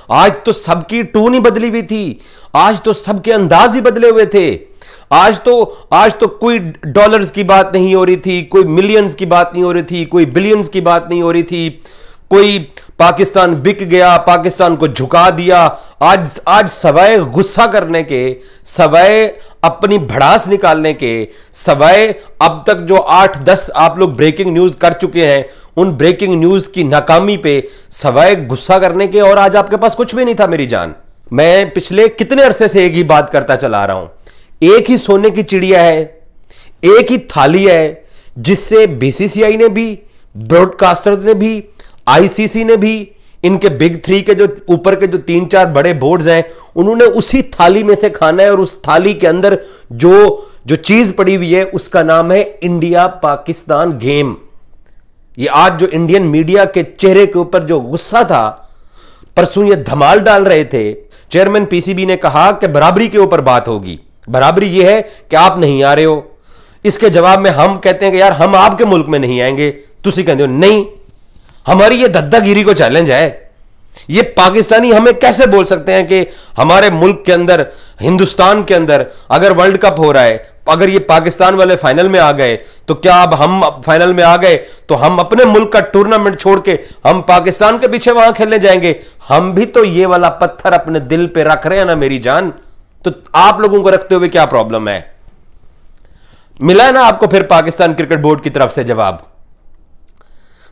आज तो सबकी टून ही बदली हुई थी, आज तो सबके अंदाज ही बदले हुए थे। आज तो कोई डॉलर्स की बात नहीं हो रही थी, कोई मिलियंस की बात नहीं हो रही थी, कोई बिलियंस की बात नहीं हो रही थी, कोई पाकिस्तान बिक गया, पाकिस्तान को झुका दिया। आज सवाए गुस्सा करने के, सवाए अपनी भड़ास निकालने के, सवाए अब तक जो 8-10 आप लोग ब्रेकिंग न्यूज कर चुके हैं, उन ब्रेकिंग न्यूज की नाकामी पे सवाए गुस्सा करने के और आज आपके पास कुछ भी नहीं था मेरी जान। मैं पिछले कितने अरसे से एक ही बात करता चला आ रहा हूं, एक ही सोने की चिड़िया है, एक ही थाली है, जिससे बीसीसीआई ने भी, ब्रॉडकास्टर्स ने भी, आईसीसी ने भी, इनके बिग 3 के जो ऊपर के जो 3-4 बड़े बोर्ड्स हैं, उन्होंने उसी थाली में से खाना है। और उस थाली के अंदर जो चीज पड़ी हुई है उसका नाम है इंडिया पाकिस्तान गेम। ये आज जो इंडियन मीडिया के चेहरे के ऊपर जो गुस्सा था, परसों ये धमाल डाल रहे थे, चेयरमैन पीसीबी ने कहा कि बराबरी के ऊपर बात होगी। बराबरी ये है कि आप नहीं आ रहे हो। इसके जवाब में हम कहते हैं कि यार हम आपके मुल्क में नहीं आएंगे। तुसी कहते हो नहीं, हमारी ये दादागिरी को चैलेंज है। ये पाकिस्तानी हमें कैसे बोल सकते हैं कि हमारे मुल्क के अंदर, हिंदुस्तान के अंदर अगर वर्ल्ड कप हो रहा है, अगर ये पाकिस्तान वाले फाइनल में आ गए तो क्या अब हम फाइनल में आ गए तो हम अपने मुल्क का टूर्नामेंट छोड़ के हम पाकिस्तान के पीछे वहां खेलने जाएंगे? हम भी तो ये वाला पत्थर अपने दिल पे रख रहे हैं ना मेरी जान। तो आप लोगों को रखते हुए क्या प्रॉब्लम है? मिला है ना आपको फिर पाकिस्तान क्रिकेट बोर्ड की तरफ से जवाब?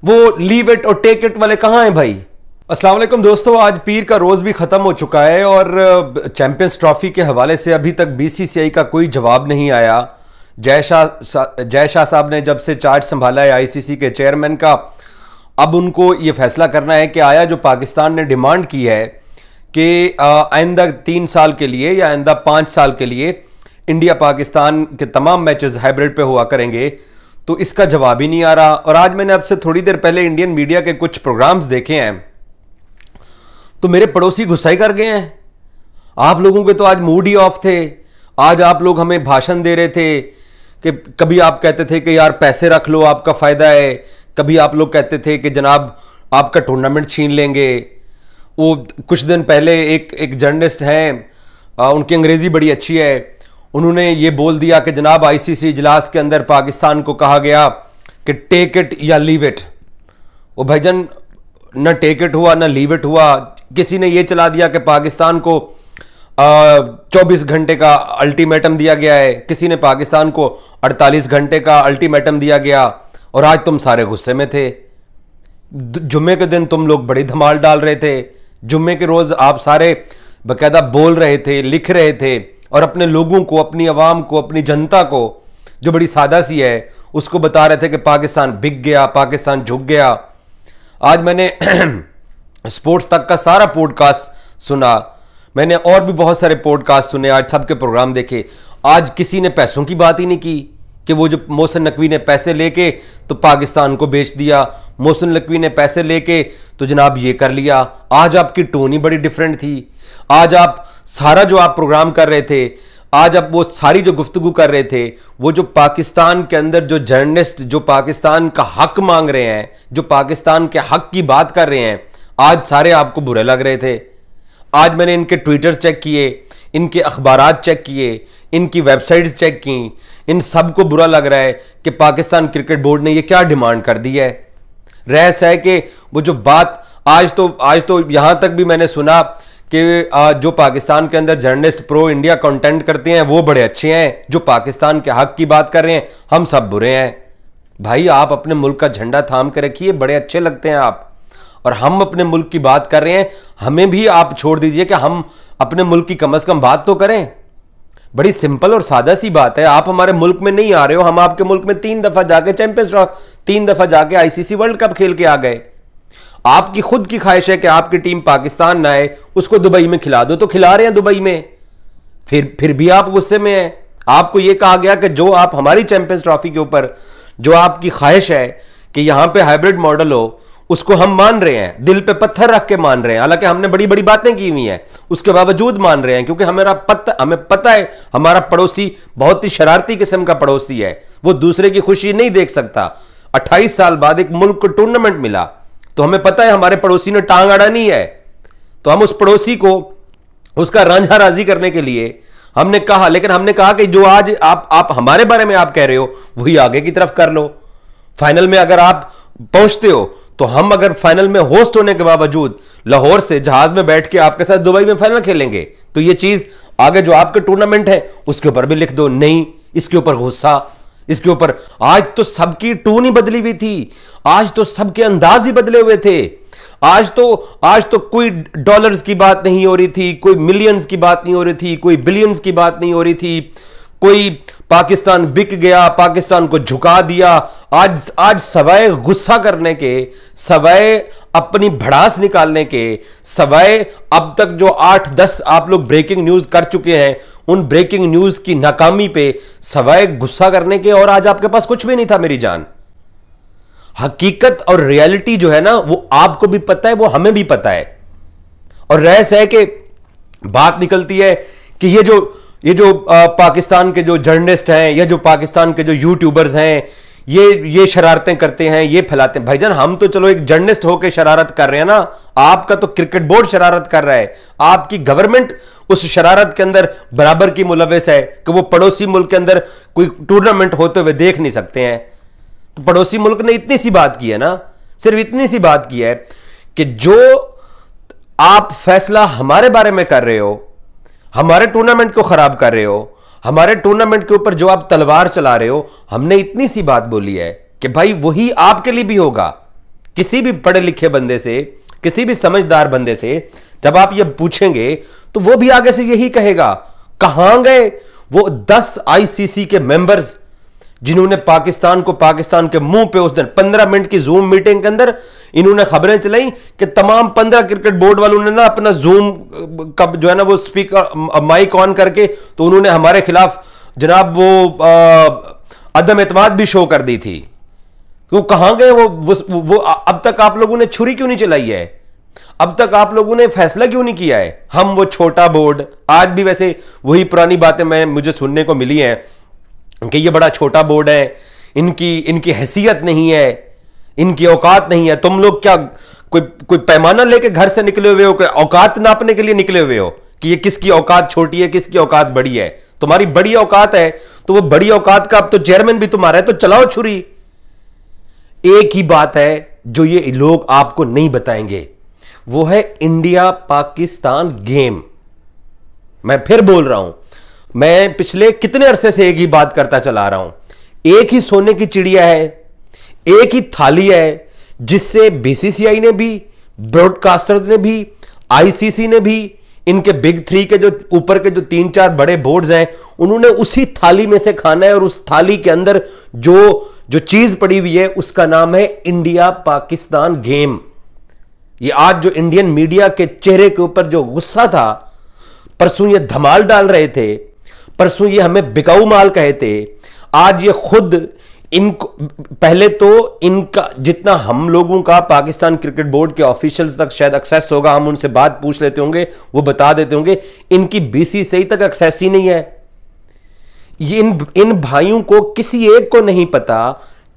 वो लीव इट और टेक इट वाले कहां हैं भाई? अस्सलाम वालेकुम दोस्तों, आज पीर का रोज भी खत्म हो चुका है और चैंपियंस ट्रॉफी के हवाले से अभी तक बीसीसीआई का कोई जवाब नहीं आया। जय शाह साहब ने जब से चार्ज संभाला है आईसीसी के चेयरमैन का, अब उनको ये फैसला करना है कि आया जो पाकिस्तान ने डिमांड की है कि आइंदा 3 साल के लिए या आइंदा 5 साल के लिए इंडिया पाकिस्तान के तमाम मैचेस हाइब्रिड पे हुआ करेंगे, तो इसका जवाब ही नहीं आ रहा। और आज मैंने आपसे थोड़ी देर पहले इंडियन मीडिया के कुछ प्रोग्राम्स देखे हैं, तो मेरे पड़ोसी गुस्सा कर गए हैं। आप लोगों के तो आज मूड ही ऑफ थे। आज आप लोग हमें भाषण दे रहे थे कि कभी आप कहते थे कि यार पैसे रख लो आपका फायदा है, कभी आप लोग कहते थे कि जनाब आपका टूर्नामेंट छीन लेंगे। वो कुछ दिन पहले एक जर्नलिस्ट हैं, उनकी अंग्रेजी बड़ी अच्छी है, उन्होंने ये बोल दिया कि जनाब आईसीसी इजलास के अंदर पाकिस्तान को कहा गया कि टेक इट या लीव इट। वो भाईजान न टेक इट हुआ न लीव इट हुआ। किसी ने ये चला दिया कि पाकिस्तान को 24 घंटे का अल्टीमेटम दिया गया है, किसी ने पाकिस्तान को 48 घंटे का अल्टीमेटम दिया गया। और आज तुम सारे गुस्से में थे। जुम्मे के दिन तुम लोग बड़ी धमाल डाल रहे थे। जुम्मे के रोज आप सारे बकायदा बोल रहे थे, लिख रहे थे और अपने लोगों को, अपनी आवाम को, अपनी जनता को जो बड़ी सादा सी है उसको बता रहे थे कि पाकिस्तान बिक गया, पाकिस्तान झुक गया। आज मैंने स्पोर्ट्स तक का सारा पॉडकास्ट सुना, मैंने और भी बहुत सारे पॉडकास्ट सुने, आज सबके प्रोग्राम देखे। आज किसी ने पैसों की बात ही नहीं की कि वो जो मोहसिन नकवी ने पैसे लेके तो पाकिस्तान को बेच दिया, मोहसिन नकवी ने पैसे लेके तो जनाब ये कर लिया। आज आपकी टोन ही बड़ी डिफरेंट थी। आज आप सारा जो आप प्रोग्राम कर रहे थे, आज आप वो सारी जो गुफ्तगू कर रहे थे, वो जो पाकिस्तान के अंदर जो जर्नलिस्ट जो पाकिस्तान का हक मांग रहे हैं, जो पाकिस्तान के हक की बात कर रहे हैं, आज सारे आपको बुरे लग रहे थे। आज मैंने इनके ट्विटर चेक किए, इनके अखबारात चेक किए, इनकी वेबसाइट्स चेक की, इन सब को बुरा लग रहा है कि पाकिस्तान क्रिकेट बोर्ड ने ये क्या डिमांड कर दी है। रहस्य है कि वो जो बात आज तो यहां तक भी मैंने सुना कि जो पाकिस्तान के अंदर जर्नलिस्ट प्रो इंडिया कंटेंट करते हैं वो बड़े अच्छे हैं, जो पाकिस्तान के हक की बात कर रहे हैं हम सब बुरे हैं। भाई आप अपने मुल्क का झंडा थाम के रखिए, बड़े अच्छे लगते हैं आप। और हम अपने मुल्क की बात कर रहे हैं, हमें भी आप छोड़ दीजिए कि हम अपने मुल्क की कम से कम बात तो करें। बड़ी सिंपल और सादा सी बात है। आप हमारे मुल्क में नहीं आ रहे हो, हम आपके मुल्क में 3 दफा जाके चैंपियंस ट्रॉफी, 3 दफा जाके आईसीसी वर्ल्ड कप खेल के आ गए। आपकी खुद की ख्वाहिश है कि आपकी टीम पाकिस्तान ना आए, उसको दुबई में खिला दो, तो खिला रहे हैं दुबई में। फिर भी आप गुस्से में हैं। आपको यह कहा गया कि जो आप हमारी चैंपियंस ट्रॉफी के ऊपर जो आपकी ख्वाहिश है कि यहां पे हाइब्रिड मॉडल हो, उसको हम मान रहे हैं, दिल पे पत्थर रख के मान रहे हैं। हालांकि हमने बड़ी बड़ी बातें की हुई हैं, उसके बावजूद मान रहे हैं, क्योंकि हमें पता है हमारा पड़ोसी बहुत ही शरारती किस्म का पड़ोसी है। वो दूसरे की खुशी नहीं देख सकता। 28 साल बाद एक मुल्क को टूर्नामेंट मिला तो हमें पता है हमारे पड़ोसी ने टांग अड़ानी है, तो हम उस पड़ोसी को उसका रांझा राजी करने के लिए हमने कहा, लेकिन हमने कहा कि जो आज आप हमारे बारे में आप कह रहे हो वही आगे की तरफ कर लो। फाइनल में अगर आप पहुंचते हो तो हम अगर फाइनल में होस्ट होने के बावजूद लाहौर से जहाज में बैठ के आपके साथ दुबई में फाइनल खेलेंगे, तो ये चीज आगे जो आपके टूर्नामेंट है उसके ऊपर भी लिख दो। नहीं, इसके ऊपर गुस्सा, इसके ऊपर आज तो सबकी टून ही बदली हुई थी, आज तो सबके अंदाज ही बदले हुए थे। आज तो कोई डॉलर्स की बात नहीं हो रही थी, कोई मिलियंस की बात नहीं हो रही थी, कोई बिलियंस की बात नहीं हो रही थी, कोई पाकिस्तान बिक गया, पाकिस्तान को झुका दिया। आज सवाए गुस्सा करने के, सवाए अपनी भड़ास निकालने के, सवाए अब तक जो 8-10 आप लोग ब्रेकिंग न्यूज कर चुके हैं, उन ब्रेकिंग न्यूज की नाकामी पे सवाए गुस्सा करने के और आज आपके पास कुछ भी नहीं था मेरी जान। हकीकत और रियलिटी जो है ना वो आपको भी पता है, वो हमें भी पता है। और रहस्य है कि बात निकलती है कि ये जो पाकिस्तान के जो जर्नलिस्ट हैं या जो पाकिस्तान के जो यूट्यूबर्स हैं ये शरारतें करते हैं, ये फैलाते हैं। भाईजान हम तो चलो एक जर्नलिस्ट होकर शरारत कर रहे हैं ना, आपका तो क्रिकेट बोर्ड शरारत कर रहा है, आपकी गवर्नमेंट उस शरारत के अंदर बराबर की मुलव्वस है कि वो पड़ोसी मुल्क के अंदर कोई टूर्नामेंट होते हुए देख नहीं सकते हैं। तो पड़ोसी मुल्क ने इतनी सी बात की है ना, सिर्फ इतनी सी बात की है कि जो आप फैसला हमारे बारे में कर रहे हो, हमारे टूर्नामेंट को खराब कर रहे हो, हमारे टूर्नामेंट के ऊपर जो आप तलवार चला रहे हो, हमने इतनी सी बात बोली है कि भाई वही आपके लिए भी होगा। किसी भी पढ़े लिखे बंदे से, किसी भी समझदार बंदे से जब आप ये पूछेंगे तो वो भी आगे से यही कहेगा, कहां गए वो 10 आईसीसी के मेंबर्स जिन्होंने पाकिस्तान के मुंह पे उस दिन 15 मिनट की जूम मीटिंग के अंदर इन्होंने खबरें चलाई कि तमाम 15 क्रिकेट बोर्ड वालों ने ना अपना जूम का जो है ना वो स्पीकर माइक ऑन करके तो उन्होंने हमारे खिलाफ जनाब वो अदम एतमाद भी शो कर दी थी। तो कहां गए वो अब तक आप लोगों ने छुरी क्यों नहीं चलाई है? अब तक आप लोगों ने फैसला क्यों नहीं किया है? हम वो छोटा बोर्ड, आज भी वैसे वही पुरानी बातें मुझे सुनने को मिली हैं कि ये बड़ा छोटा बोर्ड है, इनकी हैसियत नहीं है, इनकी औकात नहीं है। तुम लोग क्या कोई पैमाना लेके घर से निकले हुए हो, कोई औकात नापने के लिए निकले हुए हो कि ये किसकी औकात छोटी है, किसकी औकात बड़ी है? तुम्हारी बड़ी औकात है तो वो बड़ी औकात का अब तो चेयरमैन भी तुम्हारा है, तो चलाओ छुरी। एक ही बात है जो ये लोग आपको नहीं बताएंगे, वो है इंडिया पाकिस्तान गेम। मैं फिर बोल रहा हूं, मैं पिछले कितने अरसे से एक ही बात करता चला रहा हूं, एक ही सोने की चिड़िया है, एक ही थाली है जिससे बीसीसीआई ने भी, ब्रॉडकास्टर्स ने भी, आईसीसी ने भी, इनके बिग 3 के जो ऊपर के जो 3-4 बड़े बोर्ड्स हैं उन्होंने उसी थाली में से खाना है। और उस थाली के अंदर जो चीज पड़ी हुई है उसका नाम है इंडिया पाकिस्तान गेम। ये आज जो इंडियन मीडिया के चेहरे के ऊपर जो गुस्सा था, परसों ये धमाल डाल रहे थे, परसों ये हमें बिकाऊ माल कहे थे, आज ये खुद इनको, पहले तो इनका जितना हम लोगों का पाकिस्तान क्रिकेट बोर्ड के ऑफिशियल्स तक शायद एक्सेस होगा, हम उनसे बात पूछ लेते होंगे, वो बता देते होंगे, इनकी बीसीसीआई तक एक्सेस ही नहीं है। ये इन भाइयों को किसी एक को नहीं पता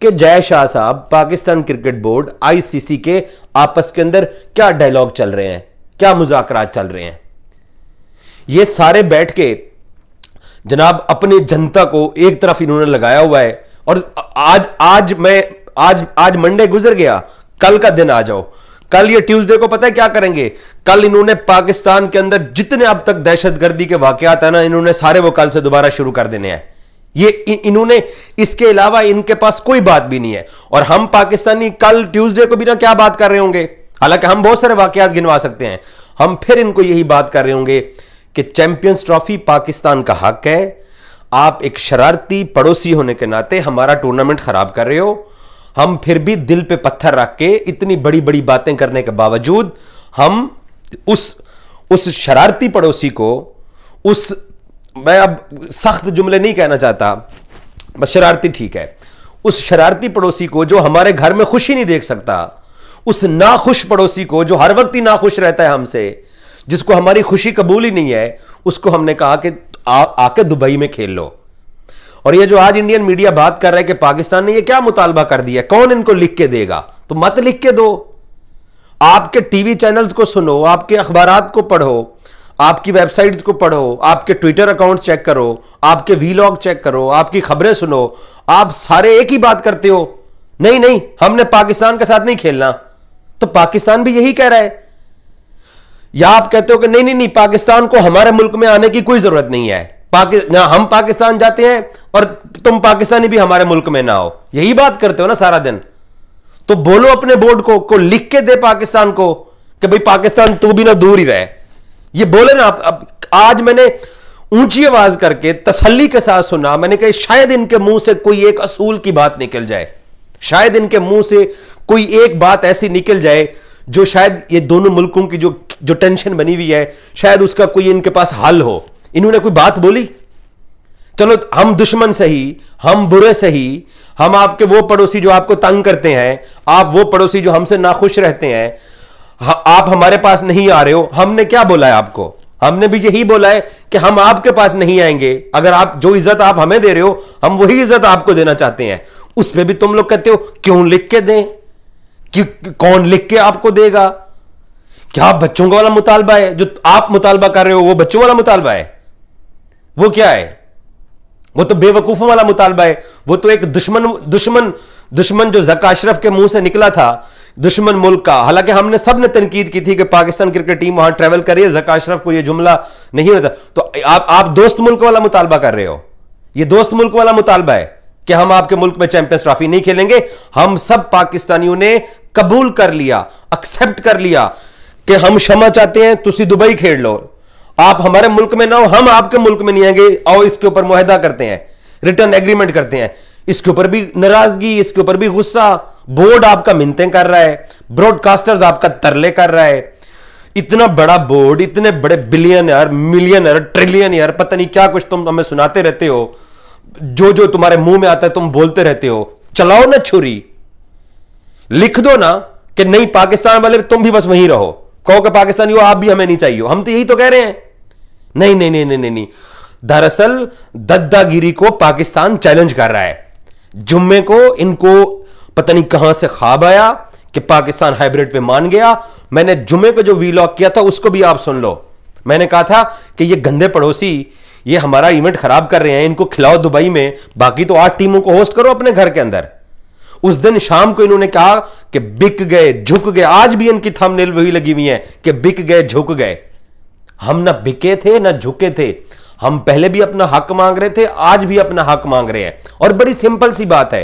कि जय शाह साहब, पाकिस्तान क्रिकेट बोर्ड, आईसीसी के आपस के अंदर क्या डायलॉग चल रहे हैं, क्या मुज़ाकरात चल रहे हैं। ये सारे बैठ के जनाब अपनी जनता को एक तरफ इन्होंने लगाया हुआ है। और आज मंडे गुजर गया, कल का दिन आ जाओ, कल ये ट्यूसडे को पता है क्या करेंगे? कल इन्होंने पाकिस्तान के अंदर जितने अब तक दहशतगर्दी के वाकयात है ना, इन्होंने सारे वो कल से दोबारा शुरू कर देने हैं। ये इन्होंने, इसके अलावा इनके पास कोई बात भी नहीं है। और हम पाकिस्तानी कल ट्यूसडे को भी ना क्या बात कर रहे होंगे, हालांकि हम बहुत सारे वाकयात गिनवा सकते हैं, हम फिर इनको यही बात कर रहे होंगे कि चैंपियंस ट्रॉफी पाकिस्तान का हक है। आप एक शरारती पड़ोसी होने के नाते हमारा टूर्नामेंट खराब कर रहे हो। हम फिर भी दिल पे पत्थर रख के इतनी बड़ी बड़ी बातें करने के बावजूद हम उस शरारती पड़ोसी को, मैं अब सख्त जुमले नहीं कहना चाहता, बस शरारती ठीक है, उस शरारती पड़ोसी को जो हमारे घर में खुशी नहीं देख सकता, उस नाखुश पड़ोसी को जो हर वक्त ही नाखुश रहता है हमसे, जिसको हमारी खुशी कबूल ही नहीं है, उसको हमने कहा कि आके दुबई में खेल लो। और ये जो आज इंडियन मीडिया बात कर रहा है कि पाकिस्तान ने ये क्या मुतालबा कर दिया, कौन इनको लिख के देगा? तो मत लिख के दो। आपके टीवी चैनल्स को सुनो, आपके अखबारात को पढ़ो, आपकी वेबसाइट्स को पढ़ो, आपके ट्विटर अकाउंट चेक करो, आपके वीलॉग चेक करो, आपकी खबरें सुनो, आप सारे एक ही बात करते हो, नहीं नहीं हमने पाकिस्तान के साथ नहीं खेलना। तो पाकिस्तान भी यही कह रहा है। या आप कहते हो कि नहीं नहीं नहीं, पाकिस्तान को हमारे मुल्क में आने की कोई जरूरत नहीं है, हम पाकिस्तान जाते हैं और तुम पाकिस्तानी भी हमारे मुल्क में ना हो, यही बात करते हो ना सारा दिन। तो बोलो अपने बोर्ड को लिख के दे पाकिस्तान को कि भाई पाकिस्तान तू भी ना दूर ही रहे, ये बोले ना। अब आज मैंने ऊंची आवाज करके तसल्ली के साथ सुना, मैंने कहा शायद इनके मुंह से कोई एक असूल की बात निकल जाए, शायद इनके मुंह से कोई एक बात ऐसी निकल जाए जो शायद ये दोनों मुल्कों की जो टेंशन बनी हुई है, शायद उसका कोई इनके पास हल हो। इन्होंने कोई बात बोली? चलो हम दुश्मन सही, हम बुरे सही, हम आपके वो पड़ोसी जो आपको तंग करते हैं, आप वो पड़ोसी जो हमसे नाखुश रहते हैं, आप हमारे पास नहीं आ रहे हो। हमने क्या बोला है आपको? हमने भी यही बोला है कि हम आपके पास नहीं आएंगे। अगर आप जो इज्जत आप हमें दे रहे हो, हम वही इज्जत आपको देना चाहते हैं। उस पर भी तुम लोग कहते हो क्यों लिख के दें, कि कौन लिख के आपको देगा? क्या बच्चों का वाला मुतालबा है? जो आप मुतालबा कर रहे हो वो बच्चों वाला मुतालबा है? वो क्या है? वो तो बेवकूफों वाला मुतालबा है। वो तो एक दुश्मन जो ज़का अशरफ के मुंह से निकला था, दुश्मन मुल्क का। हालांकि हमने सब ने तनकीद की थी कि पाकिस्तान क्रिकेट टीम वहां ट्रैवल कर रही है, ज़का अशरफ को यह जुमला नहीं होता। तो आप दोस्त मुल्क वाला मुतालबा कर रहे हो। यह दोस्त मुल्क वाला मुतालबा है कि हम आपके मुल्क में चैंपियंस ट्रॉफी नहीं खेलेंगे। हम सब पाकिस्तानियों ने कबूल कर लिया, एक्सेप्ट कर लिया कि हम क्षमा चाहते हैं, तुसी दुबई खेल लो, आप हमारे मुल्क में ना हो, हम आपके मुल्क में नहीं आएंगे। आओ इसके ऊपर मुआहदा करते हैं, रिटर्न एग्रीमेंट करते हैं। इसके ऊपर भी नाराजगी, इसके ऊपर भी गुस्सा। बोर्ड आपका मिन्नतें कर रहा है, ब्रॉडकास्टर्स आपका तरले कर रहा है। इतना बड़ा बोर्ड, इतने बड़े बिलियनर, मिलियनर, ट्रिलियनर, पता नहीं क्या कुछ तुम हमें सुनाते रहते हो। जो तुम्हारे मुंह में आता है तुम बोलते रहते हो। चलाओ ना छुरी, लिख दो ना कि नहीं पाकिस्तान वाले तुम भी बस वहीं रहो, कहो कि पाकिस्तानी हो आप भी हमें नहीं चाहिए। हम तो यही तो कह रहे हैं। नहीं नहीं नहीं नहीं नहीं, नहीं। दरअसल दद्दागिरी को पाकिस्तान चैलेंज कर रहा है। जुम्मे को इनको पता नहीं कहां से ख्वाब आया कि पाकिस्तान हाइब्रिड पे मान गया। मैंने जुम्मे को जो वीलॉग किया था उसको भी आप सुन लो। मैंने कहा था कि ये गंदे पड़ोसी ये हमारा इवेंट खराब कर रहे हैं, इनको खिलाओ दुबई में, बाकी तो 8 टीमों को होस्ट करो अपने घर के अंदर। उस दिन शाम को इन्होंने कहा कि बिक गए, झुक गए। आज भी इनकी थंबनेल वही लगी हुई है कि बिक गए, झुक गए। हम ना बिके थे ना झुके थे, हम पहले भी अपना हक मांग रहे थे, आज भी अपना हक मांग रहे हैं। और बड़ी सिंपल सी बात है,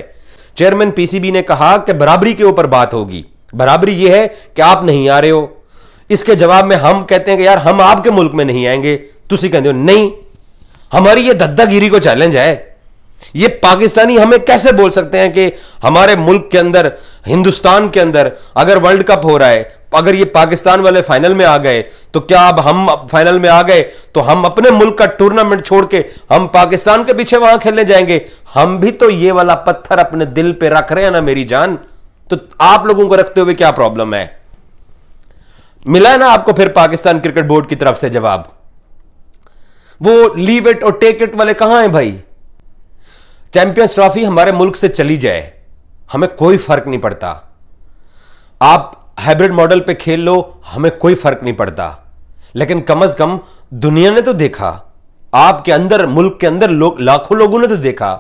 चेयरमैन पीसीबी ने कहा कि बराबरी के ऊपर बात होगी। बराबरी यह है कि आप नहीं आ रहे हो, इसके जवाब में हम कहते हैं कि यार हम आपके मुल्क में नहीं आएंगे। तुसी कहते हो नहीं। हमारी ये दद्दागिरी को चैलेंज है। ये पाकिस्तानी हमें कैसे बोल सकते हैं कि हमारे मुल्क के अंदर, हिंदुस्तान के अंदर अगर वर्ल्ड कप हो रहा है, अगर ये पाकिस्तान वाले फाइनल में आ गए तो क्या अब हम फाइनल में आ गए तो हम अपने मुल्क का टूर्नामेंट छोड़ के हम पाकिस्तान के पीछे वहां खेलने जाएंगे? हम भी तो ये वाला पत्थर अपने दिल पे रख रहे हैं ना मेरी जान। तो आप लोगों को रखते हुए क्या प्रॉब्लम है? मिला है ना आपको फिर पाकिस्तान क्रिकेट बोर्ड की तरफ से जवाब। वो लीव इट और टेक इट वाले कहां हैं भाई? चैंपियंस ट्रॉफी हमारे मुल्क से चली जाए, हमें कोई फर्क नहीं पड़ता। आप हाइब्रिड मॉडल पे खेल लो, हमें कोई फर्क नहीं पड़ता। लेकिन कम से कम दुनिया ने तो देखा, आपके अंदर, मुल्क के अंदर लाखों लोगों ने तो देखा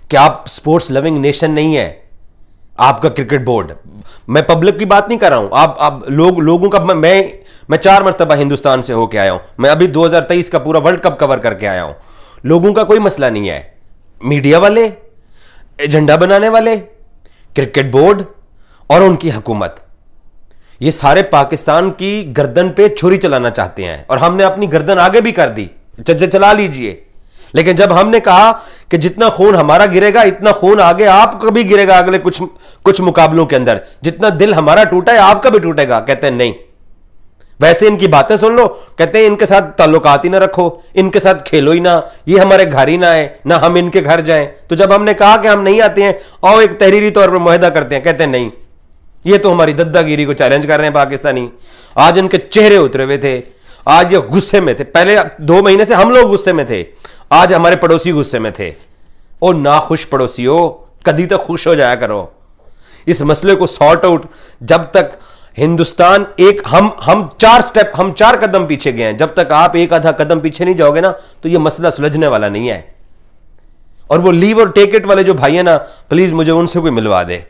कि आप स्पोर्ट्स लविंग नेशन नहीं है आपका क्रिकेट बोर्ड। मैं पब्लिक की बात नहीं कर रहा हूं, आप लोगों का। मैं 4 मरतबा हिंदुस्तान से होके आया हूं। मैं अभी 2023 का पूरा वर्ल्ड कप कवर करके आया हूं। लोगों का कोई मसला नहीं है। मीडिया वाले, एजेंडा बनाने वाले, क्रिकेट बोर्ड और उनकी हुकूमत, ये सारे पाकिस्तान की गर्दन पे छुरी चलाना चाहते हैं। और हमने अपनी गर्दन आगे भी कर दी, चला लीजिए। लेकिन जब हमने कहा कि जितना खून हमारा गिरेगा इतना खून आगे आपका भी गिरेगा, अगले कुछ मुकाबलों के अंदर जितना दिल हमारा टूटा है आपका भी टूटेगा, कहते हैं नहीं। वैसे इनकी बातें सुन लो, कहते हैं इनके साथ ताल्लुकात ही ना रखो, इनके साथ खेलो ही ना, ये हमारे घर ही ना आए, ना हम इनके घर जाएं। तो जब हमने कहा कि हम नहीं आते हैं, आओ एक तहरीरी तौर पर मुआहदा करते हैं, कहते हैं नहीं। ये तो हमारी दद्दागिरी को चैलेंज कर रहे हैं पाकिस्तानी। आज इनके चेहरे उतरे हुए थे, आज ये गुस्से में थे। पहले 2 महीने से हम लोग गुस्से में थे, आज हमारे पड़ोसी गुस्से में थे। ओ नाखुश पड़ोसियों, कभी तक खुश हो जाया करो। इस मसले को सॉर्ट आउट जब तक हिंदुस्तान एक हम 4 कदम पीछे गए हैं। जब तक आप एक आधा कदम पीछे नहीं जाओगे ना, तो यह मसला सुलझने वाला नहीं है। और वो लीव और टेक इट वाले जो भाई है ना, प्लीज मुझे उनसे कोई मिलवा दे।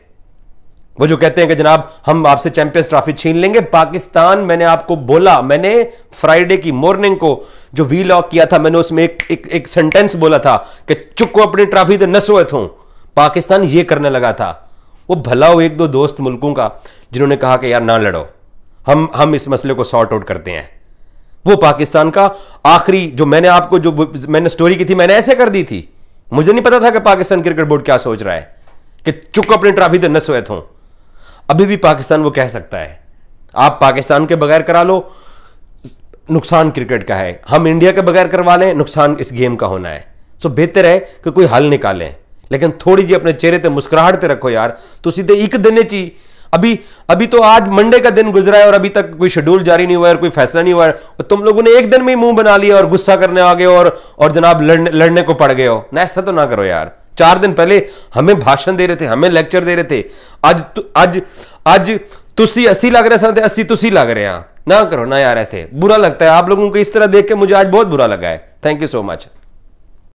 वो जो कहते हैं कि जनाब हम आपसे चैंपियंस ट्रॉफी छीन लेंगे। पाकिस्तान, मैंने आपको बोला, मैंने फ्राइडे की मॉर्निंग को जो वीलॉग किया था, मैंने उसमें एक सेंटेंस बोला था कि चुको अपनी ट्रॉफी तो नसो थो। पाकिस्तान ये करने लगा था। वो भला हो एक दो दोस्त मुल्कों का जिन्होंने कहा कि यार ना लड़ो, हम इस मसले को सॉर्ट आउट करते हैं। वो पाकिस्तान का आखिरी जो मैंने स्टोरी की थी, मैंने ऐसे कर दी थी। मुझे नहीं पता था कि पाकिस्तान क्रिकेट बोर्ड क्या सोच रहा है कि चुको अपनी ट्रॉफी तो नसो थो। अभी भी पाकिस्तान वो कह सकता है। आप पाकिस्तान के बगैर करा लो, नुकसान क्रिकेट का है। हम इंडिया के बगैर करवा लें, नुकसान इस गेम का होना है। सो बेहतर है कि कोई हल निकालें, लेकिन थोड़ी जी अपने चेहरे पे मुस्कुराहट रखो यार। तो सीधे एक दिन ची अभी तो आज मंडे का दिन गुजरा है और अभी तक कोई शेड्यूल जारी नहीं हुआ है और कोई फैसला नहीं हुआ है। और तुम लोगों ने एक दिन में ही मुंह बना लिया और गुस्सा करने आ गए और जनाब लड़ने को पड़ गए हो ना। ऐसा तो ना करो यार। 4 दिन पहले हमें भाषण दे रहे थे, हमें लेक्चर दे रहे थे। आज तुसी 80 लग रहे थे, 80 तुसी लग रहे हैं। ना करो ना यार, ऐसे बुरा लगता है। आप लोगों को इस तरह देख के मुझे आज बहुत बुरा लगा है। Thank you so much.